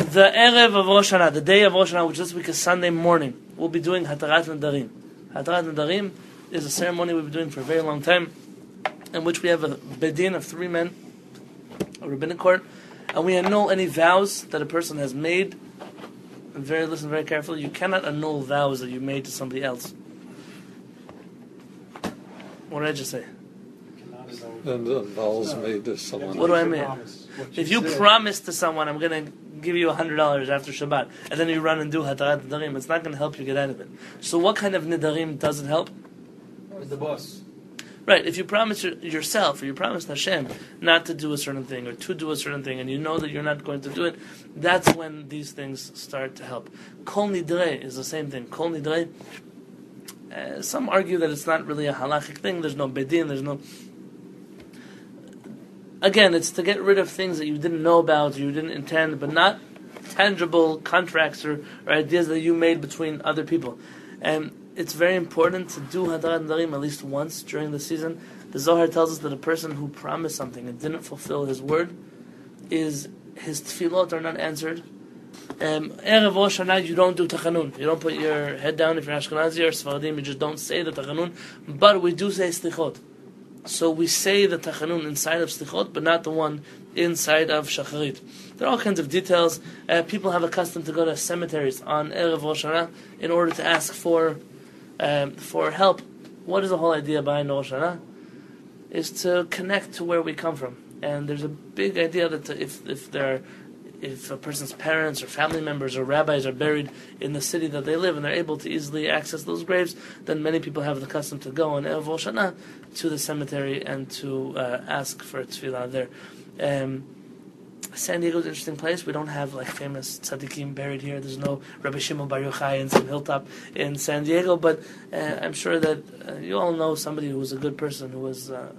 The Erev of Rosh Hashana, the day of Rosh Hashana, which this week is Sunday morning, we'll be doing Hatarat Nadarim. Hatarat Nadarim is a ceremony we've been doing for a very long time, in which we have a bedin of 3 men, a rabbinic court, and we annul any vows that a person has made. And listen very carefully. You cannot annul vows that you made to somebody else. What did I just say? And vows made to someone. What do I mean? If you promise to someone, I'm going to give you $100 after Shabbat, and then you run and do Hatarat Nidarim, it's not going to help you get out of it. So what kind of Nidarim doesn't help? The boss. Right, if you promise yourself, or you promise Hashem not to do a certain thing, or to do a certain thing, and you know that you're not going to do it, that's when these things start to help. Kol Nidre is the same thing. Kol Nidre, some argue that it's not really a halachic thing, there's no bedin, there's no... Again, it's to get rid of things that you didn't know about, you didn't intend, but not tangible contracts or ideas that you made between other people. And it's very important to do Hatarat Nidarim at least once during the season. The Zohar tells us that a person who promised something and didn't fulfill his word, his tefillot are not answered. Erev Rosh Hashana, you don't do tachanun. You don't put your head down if you're Ashkenazi or Sfaradim, you just don't say the tachanun. But we do say slichot. So we say the tachanun inside of slichot, but not the one inside of shacharit. There are all kinds of details. People have a custom to go to cemeteries on Erev Rosh Hashana in order to ask for help. What is the whole idea behind Rosh Hashana? Is to connect to where we come from. And there's a big idea that if a person's parents or family members or rabbis are buried in the city that they live and they're able to easily access those graves, then many people have the custom to go on Erev Rosh Hashana to the cemetery and to ask for a tefillah there. San Diego is an interesting place. We don't have like famous tzaddikim buried here. There's no Rabbi Shimon Bar Yochai in some hilltop in San Diego, but I'm sure that you all know somebody who was a good person, who was a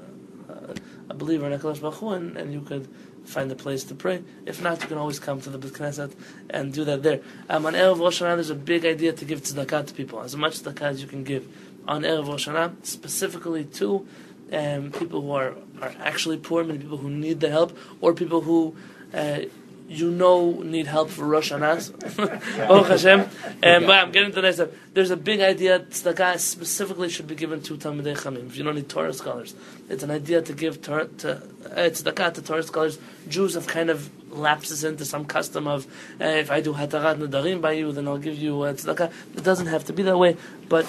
believer in HaKadosh Baruch Hu, and you could find a place to pray. If not, you can always come to the Beit Knesset and do that there. On Erev Rosh Hashana, there's a big idea to give tzedakah to people, as much tzedakah as you can give on Erev Rosh Hashana, specifically to people who are actually poor, many people who need the help, or people who need help for Rosh Hashanah. Baruch Hashem. But I'm getting to that stuff. There's a big idea, tzedakah specifically should be given to Talmidei Chachamim. If you don't need Torah scholars, it's an idea to give tzedakah to Torah scholars. Jews have kind of lapses into some custom of, if I do Hatarat Nadarim by you, then I'll give you tzedakah. It doesn't have to be that way, but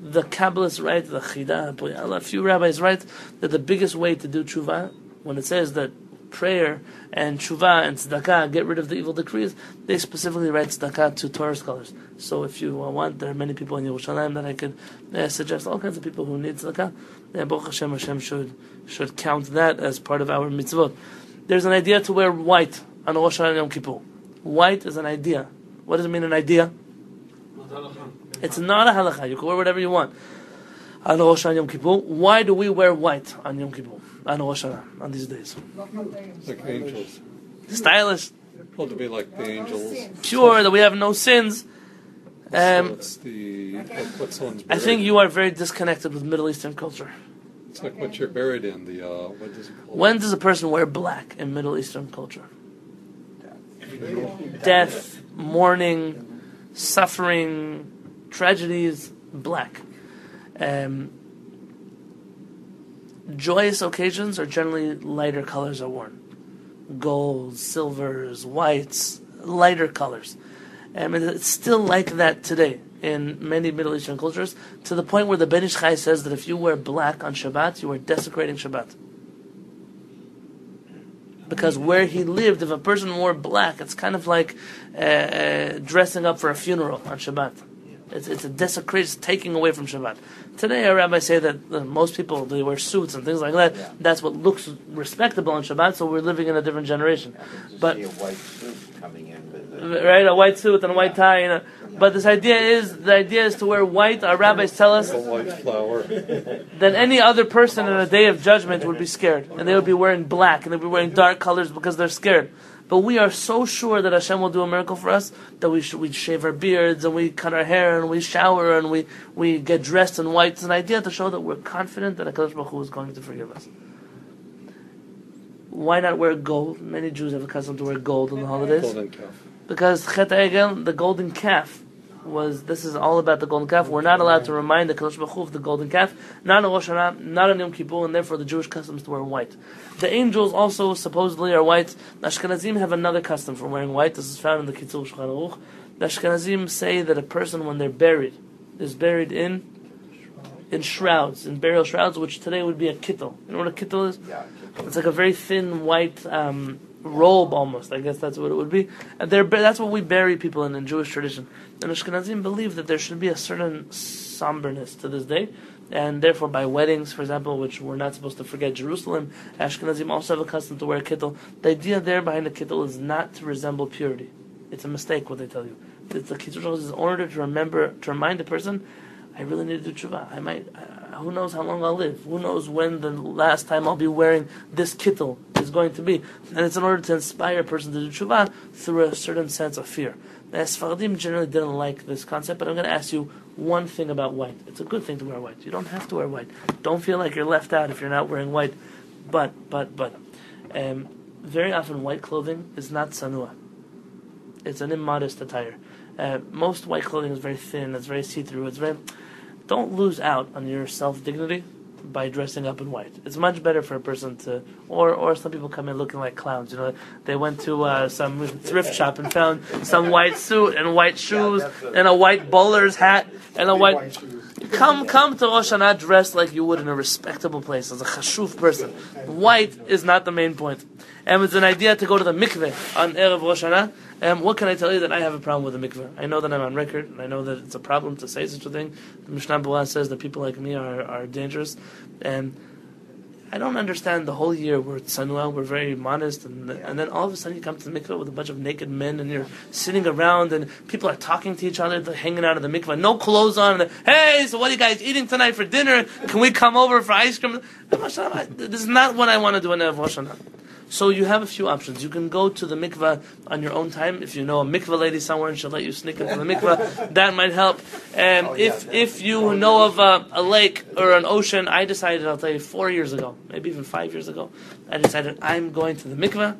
the Kabbalists write, the Chida, a few rabbis write that the biggest way to do tshuva, when it says that prayer and tshuva and tzedakah get rid of the evil decrees, they specifically write tzedakah to Torah scholars. So if you want, there are many people in Yerushalayim that I could suggest, all kinds of people who need tzedakah. Baruch Hashem, Hashem should count that as part of our mitzvot. There's an idea to wear white on Rosh Hashanah and Yom Kippur. White is an idea. What does it mean, an idea? It's not a halakha. You can wear whatever you want on Rosh Hashanah and Yom Kippur. Why do we wear white on Yom Kippur? On Rosh Hashanah, on these days. Like angels. Stylish. Well, to be like the angels. Pure, that we have no sins. So it's what someone's buried. I think you are very disconnected with Middle Eastern culture. It's like what you're buried in. What does it call When does a person wear black in Middle Eastern culture? Death, mourning, suffering, tragedies, black. Joyous occasions are generally lighter colors are worn. Golds, silvers, whites, lighter colors. And it's still like that today in many Middle Eastern cultures, to the point where the Ben Ish Chai says that if you wear black on Shabbat, you are desecrating Shabbat. Because where he lived, if a person wore black, it's kind of like dressing up for a funeral on Shabbat. It's a desecration, taking away from Shabbat. Today, our rabbis say that most people, they wear suits and things like that. Yeah. That's what looks respectable on Shabbat, so we're living in a different generation. But see a white suit coming in with right, a white suit and a white tie. But the idea is to wear white. Our rabbis tell us a white flower. That any other person in a day of judgment would be scared. And they would be wearing black, and they'd be wearing dark colors because they're scared. But we are so sure that Hashem will do a miracle for us that we shave our beards and we cut our hair and we shower and we get dressed in white. It's an idea to show that we're confident that HaKadosh Baruch Hu is going to forgive us. Why not wear gold? Many Jews have a custom to wear gold on the holidays. Golden calf. Because Chet HaEgel, the golden calf, this is all about the golden calf. We're not allowed to remind the Kadosh Baruch Hu of the golden calf, not on Rosh Hashana, not on Yom Kippur, and therefore the Jewish custom is to wear white. The angels also supposedly are white. The Ashkenazim have another custom for wearing white. This is found in the Kitzur Shulchan Aruch. The Ashkenazim say that a person, when they're buried, is buried in shrouds, in burial shrouds, which today would be a kittel. You know what a kittel is? Yeah. It's like a very thin white robe almost. I guess that's what it would be. And that's what we bury people in Jewish tradition. And Ashkenazim believe that there should be a certain somberness to this day. And therefore, by weddings, for example, which we're not supposed to forget Jerusalem, Ashkenazim also have a custom to wear a kittel. The idea there behind the kittel is not to resemble purity. It's a mistake what they tell you. The kittel is in order to remind the person, I really need to do tshuva. Who knows how long I'll live? Who knows when the last time I'll be wearing this kittel is going to be? And it's in order to inspire a person to do tshuva through a certain sense of fear. The Sfaradim generally didn't like this concept, but I'm going to ask you one thing about white. It's a good thing to wear white. You don't have to wear white. Don't feel like you're left out if you're not wearing white. But, very often white clothing is not sanua. It's an immodest attire. Most white clothing is very thin, it's very see-through, don't lose out on your self-dignity by dressing up in white. It's much better for a person to, or some people come in looking like clowns. They went to some thrift shop and found some white suit and white shoes and a white bowler's hat and a white. Come to Rosh Hashanah dressed like you would in a respectable place as a chashuv person. White is not the main point. And it's an idea to go to the mikveh on Erev Rosh Hashanah. What can I tell you? That I have a problem with the mikveh. I know that I'm on record, and I know that it's a problem to say such a thing. The Mishnah Berurah says that people like me are dangerous. And I don't understand the whole year we're tzanua, we're very modest, and then all of a sudden you come to the mikveh with a bunch of naked men, and you're sitting around, and people are talking to each other, they're hanging out of the mikveh, no clothes on, and hey, so what are you guys eating tonight for dinner? Can we come over for ice cream? This is not what I want to do in Erev Rosh Hashanah. So you have a few options. You can go to the mikveh on your own time. If you know a mikveh lady somewhere and she'll let you sneak into the mikveh, that might help. If you know of a lake or an ocean, I decided, I'll tell you, 4 years ago, maybe even 5 years ago, I decided I'm going to the mikveh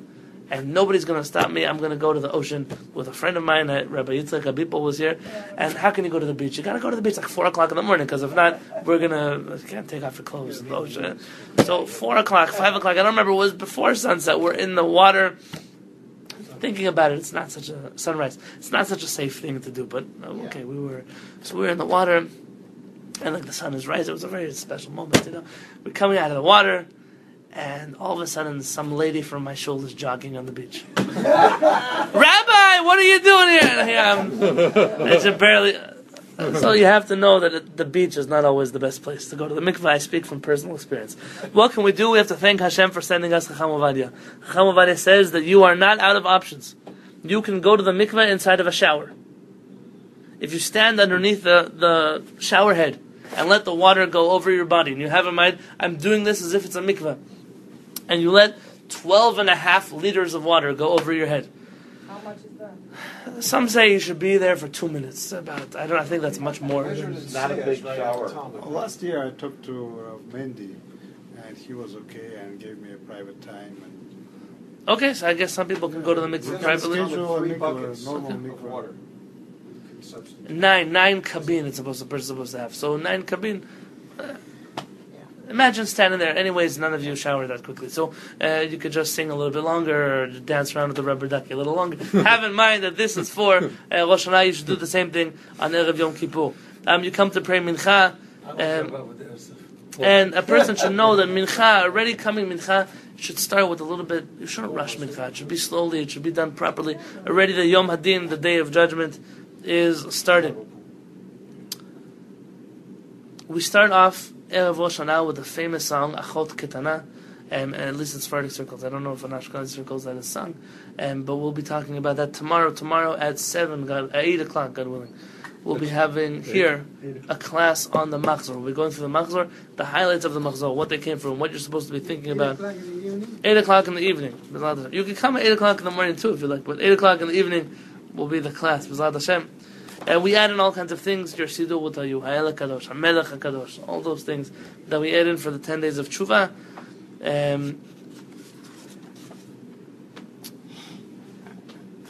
and nobody's going to stop me. I'm going to go to the ocean with a friend of mine. Rabbi Yitzchak Abipol was here. And how can you go to the beach? You got to go to the beach like 4 o'clock in the morning, because if not, you can't take off your clothes in the ocean. So 4 o'clock, 5 o'clock, I don't remember, it was before sunset. We're in the water. Thinking about it, it's not such a sunrise. It's not such a safe thing to do, but okay, we were in the water, and like the sun is rising. It was a very special moment, We're coming out of the water, and all of a sudden, some lady from my shul is jogging on the beach. Rabbi, what are you doing here? And here I should barely. So you have to know that the beach is not always the best place to go to the mikveh. I speak from personal experience. What can we do? We have to thank Hashem for sending us Chacham Ovadia. Chacham Ovadia says that you are not out of options. You can go to the mikveh inside of a shower. If you stand underneath the shower head and let the water go over your body, and you have in mind, I'm doing this as if it's a mikveh, and you let 12.5 liters of water go over your head. How much is that? Some say you should be there for 2 minutes. I think that's much more. Not a big shower. Well, last year I talked to Mendy, and he was okay and gave me a private time. Okay, so I guess some people can go to the mikveh privately. Schedule a Three mikveh, buckets normal of mikveh. water. 9 kabin it's supposed to have. So 9 kabin. Imagine standing there. Anyways, none of you shower that quickly. So you could just sing a little bit longer or dance around with the rubber ducky a little longer. Have in mind that this is for Rosh Hashanah. You should do the same thing on Erev Yom Kippur. You come to pray Mincha. And a person should know that Mincha, already coming Mincha, should start with a little bit. You shouldn't rush Mincha. It should be slowly. It should be done properly. Already the Yom Hadin, the Day of Judgment, is started. We start off Erev Rosh Hashanah with the famous song Achot Ketana, and at least in Sephardic circles. I don't know if in Ashkenazi circles that is sung, but we'll be talking about that tomorrow. Tomorrow at 8 o'clock, God willing, we'll be having here a class on the Machzor. We'll be going through the Machzor, the highlights of the Machzor, what they came from, what you're supposed to be thinking about. 8 o'clock in the evening. You can come at 8 o'clock in the morning too if you like, but 8 o'clock in the evening will be the class. B'ezrat Hashem. And we add in all kinds of things. Your Siddur will tell you Ha'el HaKadosh, HaMelech HaKadosh, all those things that we add in for the 10 days of Tshuva.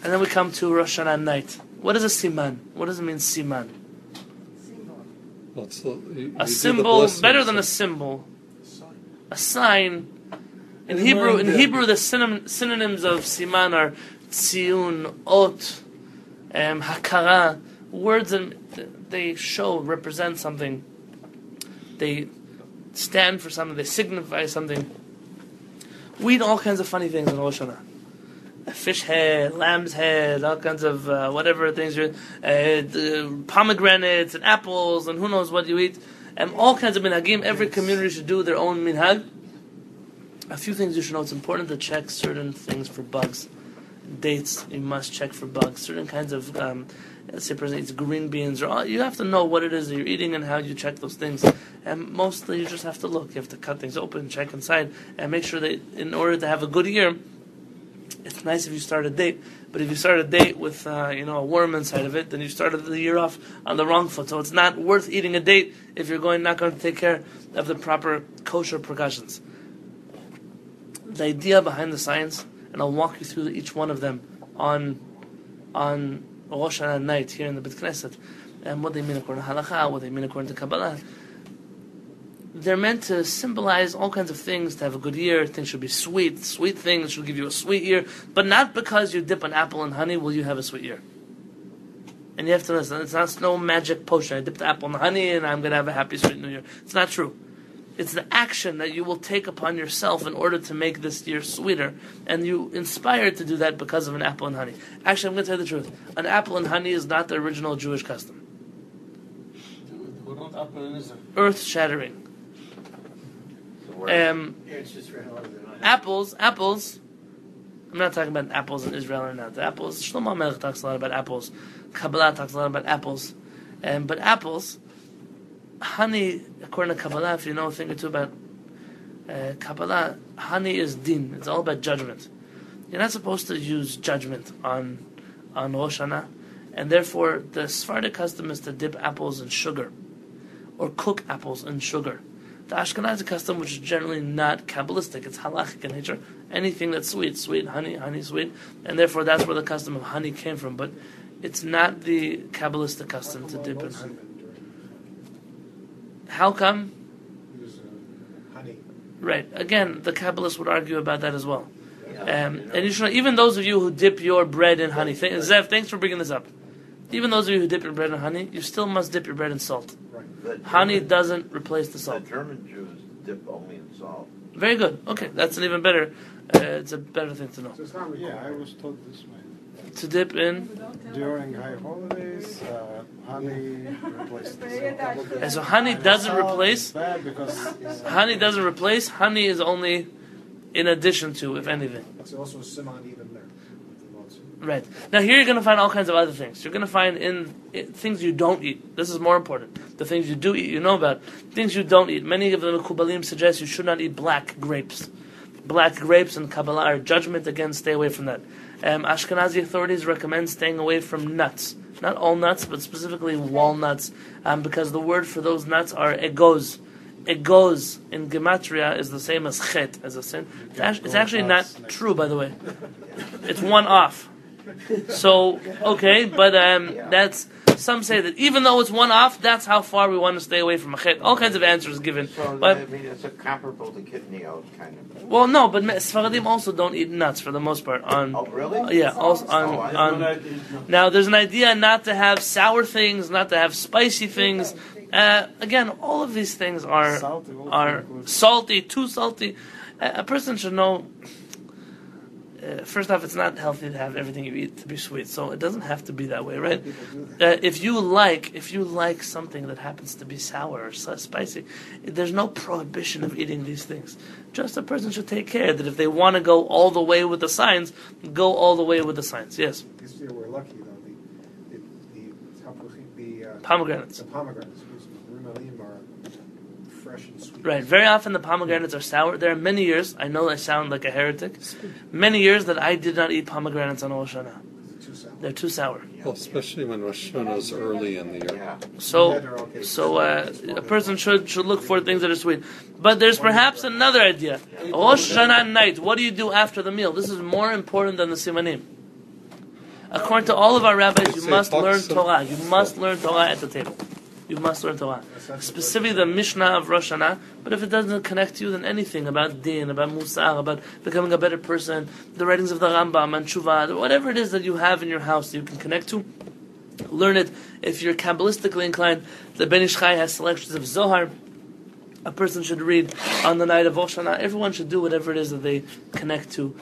And then we come to Rosh Hashana night. What is a siman? What does it mean, siman? Well, A symbol, better than a symbol. A sign. In Hebrew, the synonyms of siman are tziun, ot, hakara. Words, and they represent something. They stand for something. They signify something. We eat all kinds of funny things in Rosh Hashanah. A fish head, lamb's head, all kinds of whatever things, pomegranates and apples and who knows what you eat. And all kinds of minhagim. Every community should do their own minhag. A few things you should know. It's important to check certain things for bugs. Dates, you must check for bugs. Certain kinds of, let's say a person eats green beans, or you have to know what it is that you're eating and how you check those things. And mostly you just have to look. You have to cut things open, check inside, and make sure that in order to have a good year, it's nice if you start a date, but if you start a date with a worm inside of it, then you started the year off on the wrong foot. So it's not worth eating a date if you're not going to take care of the proper kosher precautions. The idea behind the science, and I'll walk you through each one of them on Rosh Hashanah night here in the Beit Knesset, and what they mean according to Halakha, what they mean according to Kabbalah. They're meant to symbolize all kinds of things, to have a good year. Things should be sweet things should give you a sweet year, but not because you dip an apple in honey will you have a sweet year. And you have to listen, it's not no magic potion. I dipped the apple in honey and I'm going to have a happy, sweet new year. It's not true. It's the action that you will take upon yourself in order to make this year sweeter. And you inspired to do that because of an apple and honey. Actually, I'm going to tell you the truth. An apple and honey is not the original Jewish custom. Earth-shattering. Apples. I'm not talking about apples in Israel or not. The apples. Shlomo Melech talks a lot about apples. Kabbalah talks a lot about apples. But apples, honey, according to Kabbalah, if you know a thing or two about Kabbalah, honey is din. It's all about judgment. You're not supposed to use judgment on Rosh Hashanah, and therefore the Sephardic custom is to dip apples in sugar, or cook apples in sugar. The Ashkenazi custom, which is generally not Kabbalistic, it's halachic in nature. Anything that's sweet, honey sweet, and therefore that's where the custom of honey came from. But it's not the Kabbalistic custom to dip in honey. How come? Honey. Right. Again, the Kabbalists would argue about that as well. And you should know, even those of you who dip your bread in honey, Zev, thanks for bringing this up. Even those of you who dip your bread in honey, you still must dip your bread in salt. Honey doesn't replace the salt. The German Jews dip only in salt. Very good. Okay, that's an even better. It's a better thing to know. Yeah, I was told this way. To dip in During high holidays, honey replaces the salt. and so honey doesn't replace. Bad because Honey doesn't replace. Honey is only in addition to, if anything. It's also a simon even there. Right. Now here you're going to find all kinds of other things. You're going to find things you don't eat. This is more important. The things you do eat, you know about. Things you don't eat. Many of the Mekubalim suggest you should not eat black grapes. Black grapes and Kabbalah are judgment. Again, stay away from that. Ashkenazi authorities recommend staying away from nuts. Not all nuts, but specifically walnuts, because the word for those nuts are egoz. Egoz in Gematria is the same as chet, as a sin. It's actually not true, by the way. It's one off. So, okay, but that's, some say that even though it's one off, that's how far we want to stay away from a chet. All kinds of answers given. So, But, I mean, it's a comparable to kidney oat, kind of. well, no, but Sfaradim also don't eat nuts for the most part. Oh, really? Yeah, also now there's an idea not to have sour things, not to have spicy things. Again, all of these things are salty, too salty. A person should know. First off, it's not healthy to have everything you eat to be sweet, so it doesn't have to be that way, right? If you like something that happens to be sour or spicy, there's no prohibition of eating these things. Just a person should take care that if they want to go all the way with the signs, go all the way with the signs. Yes. This year we're lucky though. The Pomegranates. The pomegranates, the rumalim are fresh and sweet. Right. Very often the pomegranates are sour. There are many years, I know I sound like a heretic, many years that I did not eat pomegranates on Rosh Hashanah. They're too sour. Well, especially when Rosh Hashanah is early in the year. Yeah. So a person should look for things that are sweet. But there's perhaps another idea. Rosh Hashanah night, what do you do after the meal? This is more important than the simanim. According to all of our rabbis, you Say must learn Chassid. Torah. You must learn Torah at the table. You must learn Torah. Specifically the Mishnah of Rosh Hashana. But if it doesn't connect to you, then anything about Din, about Musar, about becoming a better person, the writings of the Rambam and Tshuva, whatever it is that you have in your house that you can connect to, learn it. If you're Kabbalistically inclined, the Ben Ish Chai has selections of Zohar. A person should read on the night of Rosh Hashana. Everyone should do whatever it is that they connect to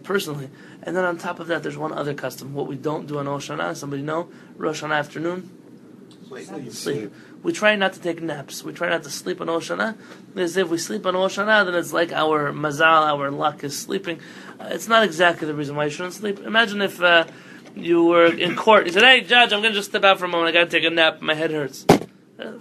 personally. And then on top of that, there's one other custom. What we don't do on Rosh Hashana, somebody know? Rosh Hashana afternoon? Sleep. We try not to take naps. We try not to sleep on Rosh Hashana. Because if we sleep on Rosh Hashana, then it's like our mazal, our luck is sleeping. It's not exactly the reason why you shouldn't sleep. Imagine if you were in court. You said, "Hey, judge, I'm going to just step out for a moment. I got to take a nap. My head hurts."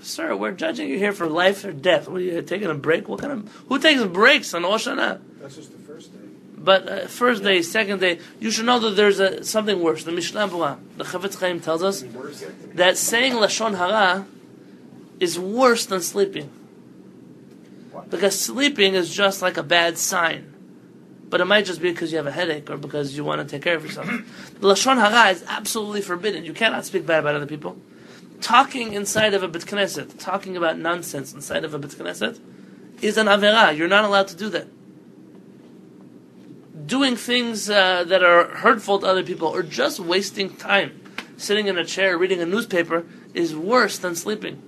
Sir, we're judging you here for life or death. What are you taking a break? Who takes breaks on Rosh Hashana? That's just the first day. But first day, second day, you should know that there's something worse. The Mishnah Berurah, the Chavetz Chaim tells us that saying Lashon Hara is worse than sleeping. Because sleeping is just like a bad sign. But it might just be because you have a headache or because you want to take care of yourself. Lashon Hara is absolutely forbidden. You cannot speak bad about other people. Talking inside of a Bet Knesset, talking about nonsense inside of a Bet Knesset, is an Avera. You're not allowed to do that. Doing things that are hurtful to other people or just wasting time sitting in a chair reading a newspaper is worse than sleeping.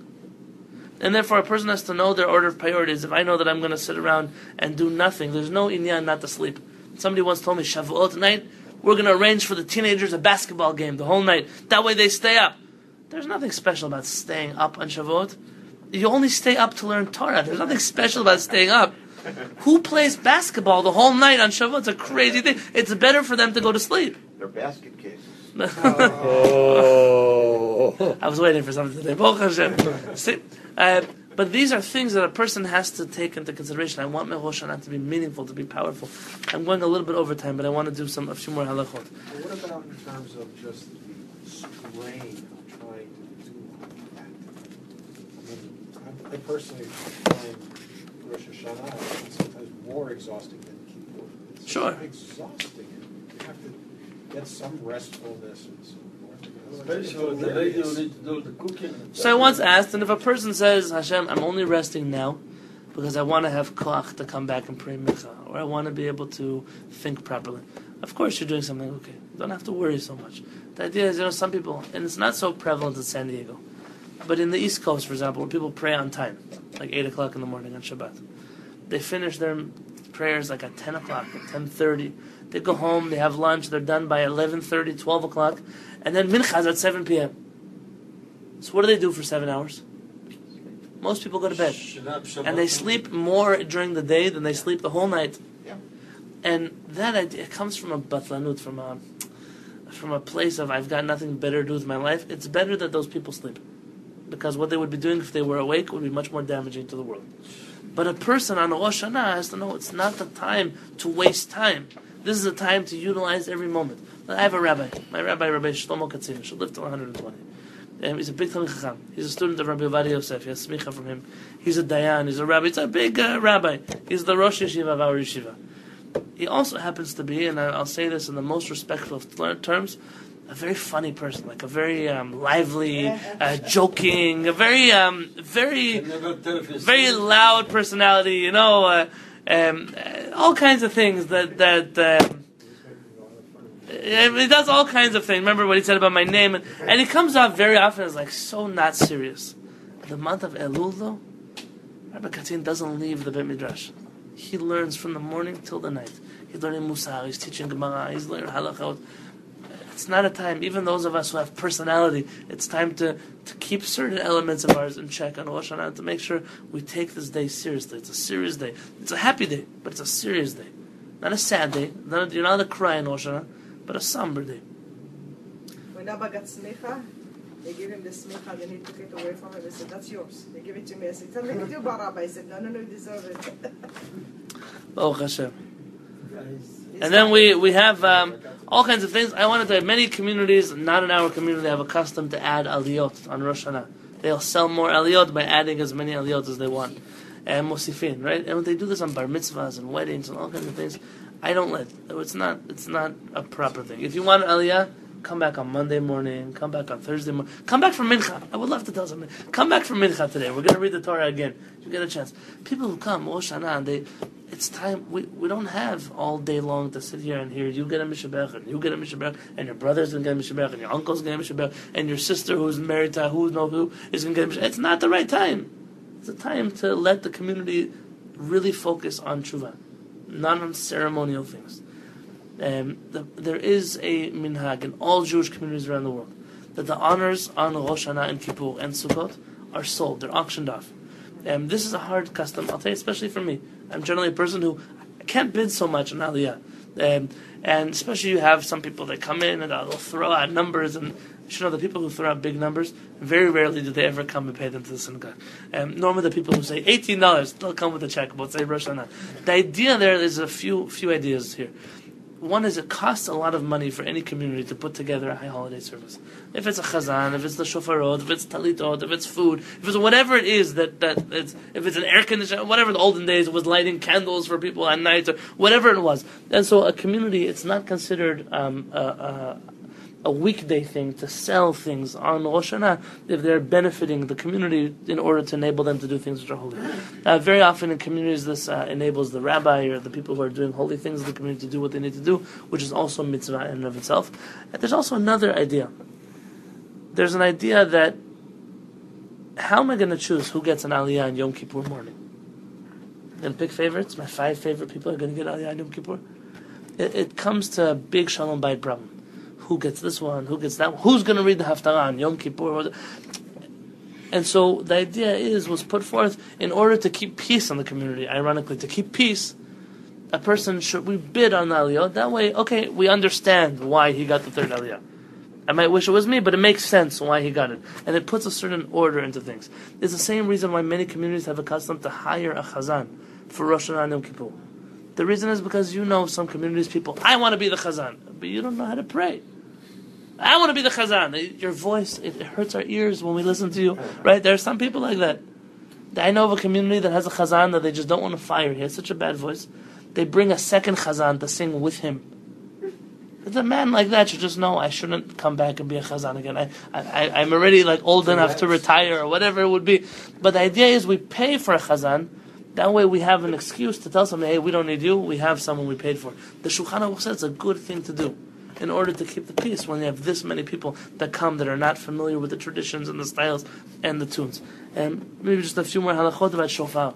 And therefore a person has to know their order of priorities. If I know that I'm going to sit around and do nothing, there's no inyan not to sleep. Somebody once told me, Shavuot night, we're going to arrange for the teenagers a basketball game the whole night. That way they stay up. There's nothing special about staying up on Shavuot. You only stay up to learn Torah. There's nothing special about staying up. Who plays basketball the whole night on Shavuot? It's a crazy thing. It's better for them to go to sleep. They're basket cases. I was waiting for something today. Baruch Hashem. See, but these are things that a person has to take into consideration. I want my Rosh Hashana to be meaningful, to be powerful. I'm going a little bit over time, but I want to do a few more halachot. Well, what about in terms of just the strain of trying to do all that? I personally find Rosh Hashana sometimes more exhausting than Kippur. It's Sure. exhausting. You have to get some restfulness and so forth. Especially the lady who needs to do the cooking. So I once asked, and if a person says, Hashem, I'm only resting now because I want to have koach to come back and pray mincha, or I want to be able to think properly. Of course you're doing something okay. You don't have to worry so much. The idea is, some people, and it's not so prevalent in San Diego, but in the East Coast, for example, where people pray on time, like 8 o'clock in the morning on Shabbat, they finish their prayers like at 10 o'clock, at 10:30. They go home, they have lunch, they're done by 11:30, 12 o'clock, and then mincha is at 7 p.m. So what do they do for 7 hours? Most people go to bed. And they sleep more during the day than they sleep the whole night. Yeah. And that idea comes from a batlanut, from a place of, I've got nothing better to do with my life. It's better that those people sleep. Because what they would be doing if they were awake would be much more damaging to the world. But a person on Rosh Hashana has to know it's not the time to waste time. This is a time to utilize every moment. I have a rabbi. My rabbi, Rabbi Shlomo Katzin, should live till 120. He's a big Talmid Chacham. He's a student of Rabbi Ovadia Yosef. He has smicha from him. He's a dayan. He's a rabbi. He's a big rabbi. He's the Rosh Yeshiva of our yeshiva. He also happens to be, and I'll say this in the most respectful of terms, a very funny person, like a very lively, joking, a very loud personality. All kinds of things that he does all kinds of things. Remember what he said about my name, and he comes out very often as like so not serious. The month of Elul, though, Rabbi Katzin doesn't leave the Beit Midrash. He learns from the morning till the night. He's learning Musar, he's teaching Gemara, he's learning Halachot. It's not a time, even those of us who have personality, it's time to keep certain elements of ours in check on Rosh Hashana, to make sure we take this day seriously. It's a serious day. It's a happy day, but it's a serious day. Not a sad day. You're not to cry in Rosh Hashana, but a somber day. When Abba got smicha, they gave him the smicha, then he took it away from him and said, that's yours. They give it to me. I said, tell me what you do, Rabbi. He said, no, you deserve it. Baruch Hashem. And then we have all kinds of things. I wanted to have many communities, not in our community, have a custom to add aliyot on Rosh Hashana. They'll sell more aliyot by adding as many aliyot as they want. And mosifin, right? And they do this on bar mitzvahs and weddings and all kinds of things. I don't let. It's not a proper thing. If you want an aliyah, come back on Monday morning, come back on Thursday morning, come back from Mincha. I would love to tell somebody, come back from Mincha today. We're going to read the Torah again. You get a chance. People who come, Rosh Hashana, it's time. We don't have all day long to sit here and hear you get a Mishabech, and you get a Mishabech, and your brother's going to get a Mishabech, and your uncle's going to get a Mishabech, and your sister who's married to who is going to get a Mishabech. It's not the right time. It's a time to let the community really focus on tshuva, not on ceremonial things. There is a minhag in all Jewish communities around the world that the honors on Rosh Hashana and Kippur and Sukkot are sold, they're auctioned off. This is a hard custom, I'll tell you, especially for me. I'm generally a person who can't bid so much on Aliyah. And especially you have some people that come in and they'll throw out numbers, and you should know the people who throw out big numbers, very rarely do they ever come and pay them to the synagogue. Normally the people who say $18, they'll come with a check, but say Rosh Hashana. The idea there is a few ideas here. One is it costs a lot of money for any community to put together a high holiday service. If it's a chazan, if it's the shofarot, if it's talitot, if it's food, if it's whatever it is if it's an air conditioner, whatever the olden days was lighting candles for people at night or whatever it was. And so a community, it's not considered a weekday thing to sell things on Rosh Hashanah if they're benefiting the community in order to enable them to do things which are holy. Very often in communities this enables the rabbi or the people who are doing holy things in the community to do what they need to do, which is also mitzvah in and of itself. And there's also another idea. There's an idea that how am I going to choose who gets an aliyah on Yom Kippur morning? I'm going to pick favorites. My 5 favorite people are going to get aliyah on Yom Kippur. It comes to a big shalom bayit problem. Who gets this one? Who gets that one? Who's going to read the Haftarah on Yom Kippur? And so the idea was put forth in order to keep peace in the community. Ironically, to keep peace, a person we bid on the aliyah. That way, okay, we understand why he got the third aliyah. I might wish it was me, but it makes sense why he got it. And it puts a certain order into things. It's the same reason why many communities have a custom to hire a chazan for Rosh Hashanah and Yom Kippur. The reason is because some communities people, I want to be the chazan, but you don't know how to pray. I want to be the chazan. Your voice, it hurts our ears when we listen to you, right? There are some people like that. I know of a community that has a chazan that they just don't want to fire. He has such a bad voice. They bring a second chazan to sing with him. A man like that should just know, I shouldn't come back and be a chazan again. I'm already old enough to retire or whatever it would be. But the idea is we pay for a chazan. That way we have an excuse to tell somebody, hey, we don't need you. We have someone we paid for. The Shulchan Aruch says it's a good thing to do in order to keep the peace when you have this many people that come that are not familiar with the traditions and the styles and the tunes. And maybe just a few more halachot about shofar.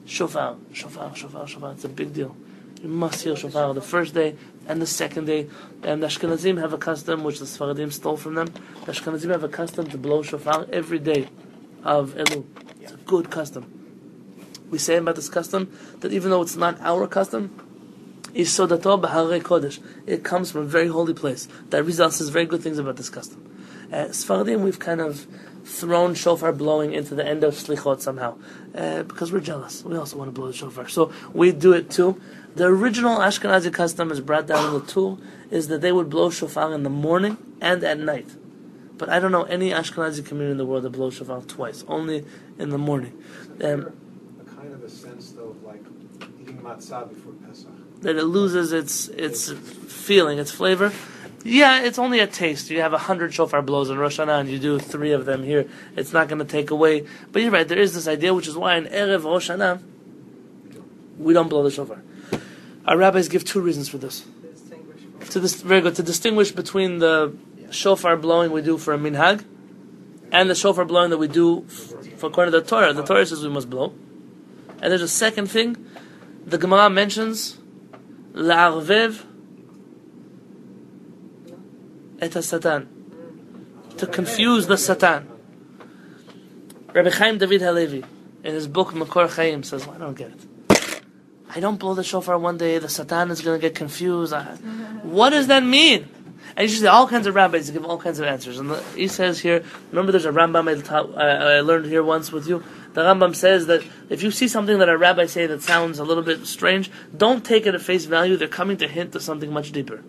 Shofar. It's a big deal. You must hear shofar the first day and the second day. And the Ashkenazim have a custom, which the Sfaradim stole from them. The Ashkenazim have a custom to blow shofar every day of Elul. It's a good custom. We say about this custom that even though it's not our custom, Yisodato b'harei kodesh. It comes from a very holy place. The Arizal says very good things about this custom. Sfaradim, we've kind of thrown shofar blowing into the end of slichot somehow, because we're jealous. We also want to blow the shofar, so we do it too. The original Ashkenazi custom, is brought down in the Tur, is that they would blow shofar in the morning and at night. But I don't know any Ashkenazi community in the world that blows shofar twice, only in the morning. A kind of a sense, though, of like eating matzah before Pesach. That it loses its feeling, its flavor. Yeah, it's only a taste. You have 100 shofar blows in Rosh Hashanah and you do 3 of them here. It's not going to take away. But you're right, there is this idea, which is why in Erev Rosh Hashanah, we don't blow the shofar. Our rabbis give 2 reasons for this. Very good. To distinguish between the shofar blowing we do for a minhag and the shofar blowing that we do for according to the Torah. The Torah says we must blow. And there's a second thing. The Gemara mentions la'arvev et ha-satan, to confuse the Satan. Rabbi Chaim David Halevy, in his book Makor Chaim, says, well, I don't get it. I don't blow the shofar one day, the Satan is going to get confused. What does that mean? And you should see all kinds of rabbis give all kinds of answers. And he says here, remember there's a Rambam I learned here once with you. The Rambam says that if you see something that a rabbi say that sounds a little bit strange, don't take it at face value. They're coming to hint to something much deeper.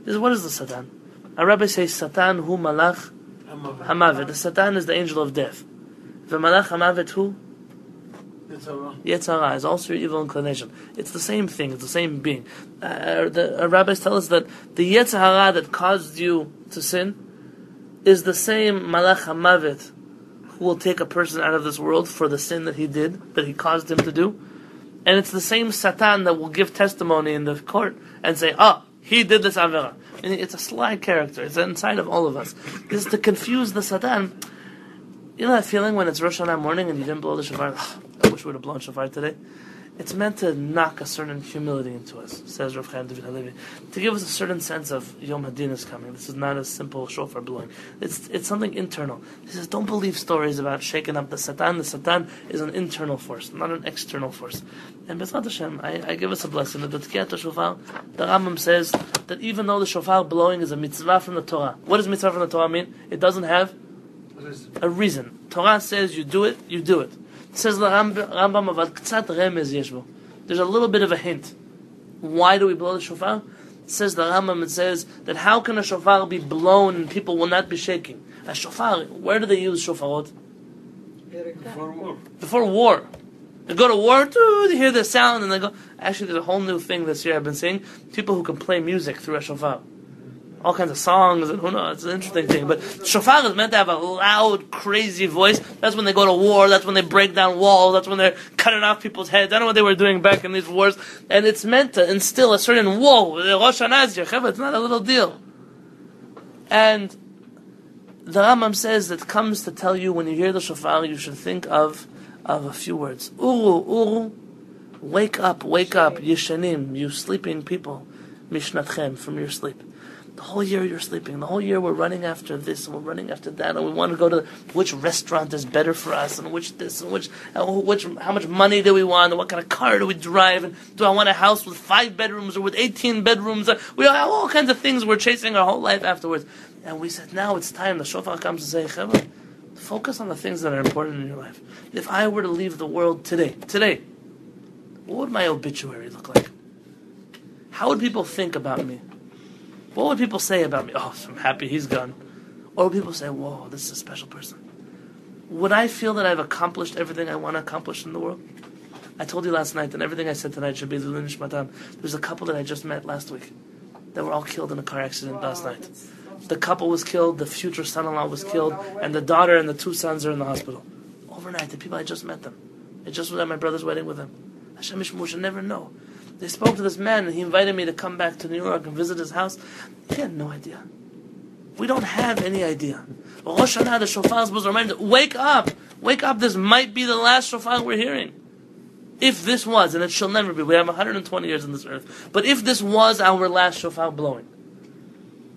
What is the Satan? A rabbi says, Satan hu malach hamavet. The Satan is the angel of death. The malach hamavet hu? Yetzirah is also your evil inclination. It's the same thing. It's the same being. The rabbis tell us that the Yetzirah that caused you to sin is the same Malach HaMavet who will take a person out of this world for the sin that he did, that he caused him to do. And it's the same Satan that will give testimony in the court and say, he did this Avera. And it's a sly character. It's inside of all of us. This is to confuse the Satan. You know that feeling when it's Rosh Hashana morning and you didn't blow the shofar? I wish we would have blown shofar today. It's meant to knock a certain humility into us, says Rabbi Yonatan Halevy, to give us a certain sense of Yom Hadin is coming. This is not a simple shofar blowing. It's something internal. He says, don't believe stories about shaking up the Satan. The Satan is an internal force, not an external force. And B'ezrat Hashem, I give us a blessing that the Tkiyat shofar, the Rambam says that even though the shofar blowing is a mitzvah from the Torah, what does mitzvah from the Torah mean? It doesn't have a reason. Torah says you do it, you do it. Says the Rambam, "Avad k'tzat remez yeshbo." There's a little bit of a hint. Why do we blow the shofar? Says the Rambam, it says that how can a shofar be blown and people will not be shaking? A shofar, where do they use shofarot? Before war. Before war. They go to war, they hear the sound and they go. Actually, there's a whole new thing this year I've been seeing. People who can play music through a shofar. All kinds of songs, and who knows, it's an interesting thing. But shofar is meant to have a loud, crazy voice. That's when they go to war, that's when they break down walls, that's when they're cutting off people's heads. I don't know what they were doing back in these wars. And it's meant to instill a certain, whoa, Rosh Hashana, it's not a little deal. And the Rambam says that comes to tell you when you hear the shofar, you should think of a few words. Uru, uru, wake up, yeshanim, you sleeping people, mishnatchem, from your sleep. The whole year you're sleeping. The whole year we're running after this and we're running after that, and we want to go to which restaurant is better for us, and which this and which how much money do we want, and what kind of car do we drive, and do I want a house with 5 bedrooms or with 18 bedrooms? We have all kinds of things we're chasing our whole life afterwards. And we said, now it's time. The shofar comes to say, Chevra, focus on the things that are important in your life. If I were to leave the world today, what would my obituary look like? How would people think about me? What would people say about me? Oh, I'm happy he's gone. Or would people say, whoa, this is a special person? Would I feel that I've accomplished everything I want to accomplish in the world? I told you last night that everything I said tonight should be L'ilui Nishmatam. There's a couple that I just met last week that were all killed in a car accident last night. The couple was killed, the future son-in-law was killed, and the daughter and the 2 sons are in the hospital. Overnight, the people, I just met them. I just was at my brother's wedding with them. Hashem Yishmor, should never know. They spoke to this man and he invited me to come back to New York and visit his house. He had no idea. We don't have any idea. Rosh Hashana, the shofar is supposed to remind us, wake up, this might be the last shofar we're hearing. If this was, and it shall never be, we have 120 years on this earth, but if this was our last shofar blowing,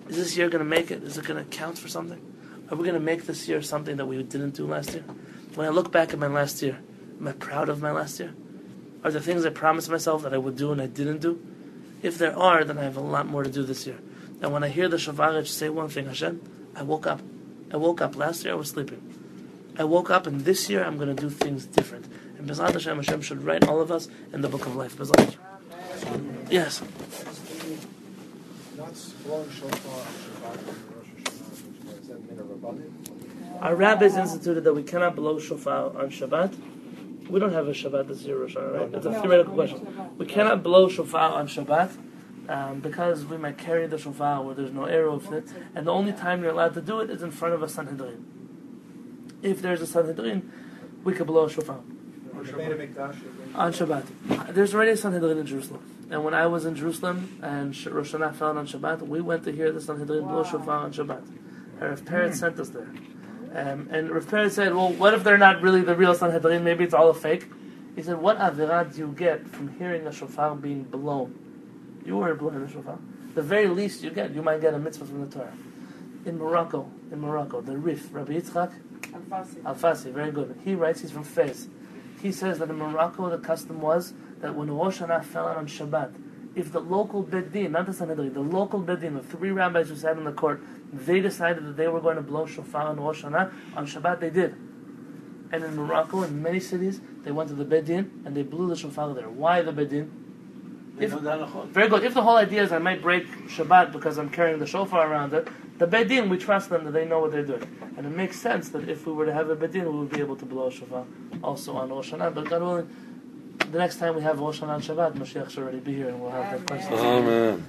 is this year going to make it? Is it going to count for something? Are we going to make this year something that we didn't do last year? When I look back at my last year, am I proud of my last year? Are there things I promised myself that I would do and I didn't do? If there are, then I have a lot more to do this year. And when I hear the shofar, I just say one thing, Hashem, I woke up. Last year I was sleeping. I woke up, and this year I'm going to do things different. And B'ezrat Hashem should write all of us in the book of life. B'ezrat Hashem. Yes. Not blowing shofar on Shabbat and Rosh Hashana, is that min rabbanim? Our rabbis instituted that we cannot blow shofar on Shabbat. We don't have a Shabbat this year, Rosh Hashana, right? It's a theoretical question. We cannot blow shofar on Shabbat because we might carry the shofar where there's no arrow of it, and the only time you're allowed to do it is in front of a Sanhedrin. If there's a Sanhedrin, we could blow a shofar. On Shabbat. There's already a Sanhedrin in Jerusalem. And when I was in Jerusalem and Rosh Hashanah fell on Shabbat, we went to hear the Sanhedrin blow shofar on Shabbat. And Rav Peretz sent us there. And Rav Peretz said, well, what if they're not really the real Sanhedrin? Maybe it's all a fake. He said, what avirah do you get from hearing a shofar being blown? You weren't blowing the shofar. The very least you might get a mitzvah from the Torah. In Morocco, the Rif, Rabbi Yitzchak Al-Fasi, very good. He writes, he's from Fez. He says that in Morocco the custom was that when Rosh Hashana fell on Shabbat, if the local Bedin, not the Sanhedrin, the local Bedin, the 3 rabbis who sat in the court, they decided that they were going to blow shofar on Rosh Hashana, on Shabbat they did. And in Morocco, in many cities, they went to the Bedin and they blew the shofar there. Why the Bedin? Very good. If the whole idea is I might break Shabbat because I'm carrying the shofar around it, the Bedin, we trust them that they know what they're doing. And it makes sense that if we were to have a Bedin, we would be able to blow a shofar also on Rosh Hashana. But God willing, the next time we have Rosh Hashana on Shabbat, Mashiach should already be here and we'll have that question. Amen.